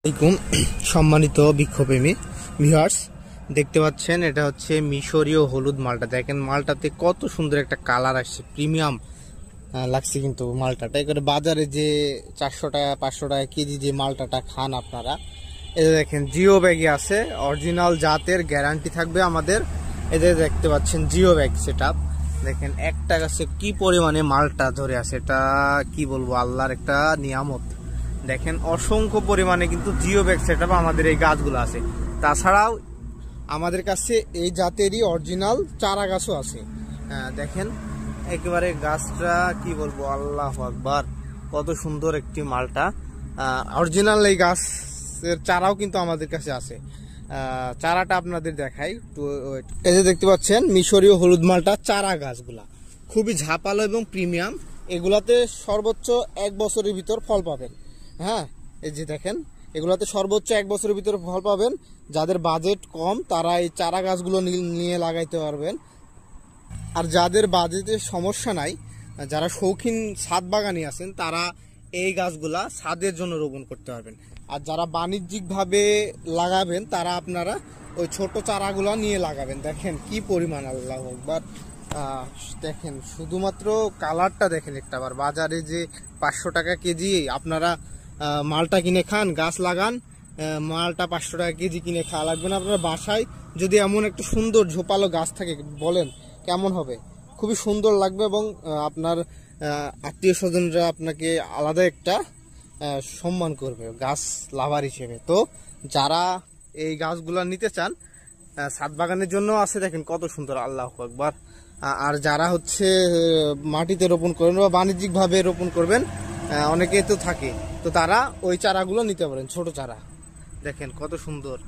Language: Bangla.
আসসালামু আলাইকুম সম্মানিত বৃক্ষপ্রেমী ভিউয়ার্স, দেখতে পাচ্ছেন এটা হচ্ছে মিশরীয় হলুদ মালটা। দেখেন মালটাতে কত সুন্দর একটা কালার আসছে, প্রিমিয়াম লাগছে কিন্তু মালটাটা। এবারে বাজারে যে 400 টাকা 500 টাকা কেজি যে মালটাটা খান আপনারা, এটা দেখেন জিও ব্যাগে আছে, অরিজিনাল জাতের গ্যারান্টি থাকবে আমাদের। এদের দেখতে পাচ্ছেন জিও ব্যাগ সেটআপ। দেখেন একটা গাছে কি পরিমাণে মালটা ধরে আছে, এটা কি বলবো, আল্লাহর একটা নিয়ামত। দেখেন অসংখ্য পরিমাণে কিন্তু জিও ব্যাগ সেটআপ আমাদের এই গাছগুলো আছে। তাছাড়াও আমাদের কাছে এই জাতেরই অরিজিনাল চারা গাছও আছে। দেখেন একেবারে গাছটা কি বলবো, আল্লাহু আকবার, কত সুন্দর একটি মালটা। অরিজিনাল এই গাছের চারাও কিন্তু আমাদের কাছে আছে। চারাটা আপনাদের দেখাই। এই যে দেখতে পাচ্ছেন মিশরীয় হলুদ মালটা চারা গাছগুলা খুবই ঝাপালো এবং প্রিমিয়াম। এগুলাতে সর্বোচ্চ 1 বছরের ভিতর ফল পাবেন। হ্যাঁ, এই যে দেখেন এগুলাতে সর্বোচ্চ 1 বছরের ভিতরে ফল পাবেন। যাদের বাজেট কম তারা এই চারা গাছগুলো নিয়ে লাগাইতে পারবেন। আর যাদের বাজেটের সমস্যা নাই, যারা শৌখিন ছাদ বাগানি আছেন, তারা এই গাছগুলা ছাদের জন্য রোপণ করতে পারবেন। আর যারা বাণিজ্যিকভাবে লাগাবেন তারা আপনারা ওই ছোট চারাগুলো নিয়ে লাগাবেন। দেখেন কি পরিমাণ, আল্লাহু আকবার। দেখেন শুধুমাত্র কালারটা দেখেন একটা বার। বাজারে যে 500 টাকা কেজি আপনারা মালটা কিনে খান, গাছ লাগান, মালটা 500 টাকা কেজি কিনে খাওয়া লাগবে না। আপনার বাসায় যদি এমন একটা সুন্দর ঝোপালো গাছ থাকে, বলেন কেমন হবে? খুবই সুন্দর লাগবে এবং আপনার আত্মীয় স্বজনরা আপনাকে আলাদা একটা সম্মান করবে গাছ লাভার হিসেবে। তো যারা এই গাছগুলা নিতে চান, ছাদ বাগানের জন্য আছে, দেখেন কত সুন্দর, আল্লাহু আকবার। আর যারা হচ্ছে মাটিতে রোপণ করবেন বা বাণিজ্যিকভাবে রোপণ করবেন, অনেকে তো থাকে, তো তারা ওই চারাগুলো নিতে পারেন, ছোট চারা। দেখেন কত সুন্দর।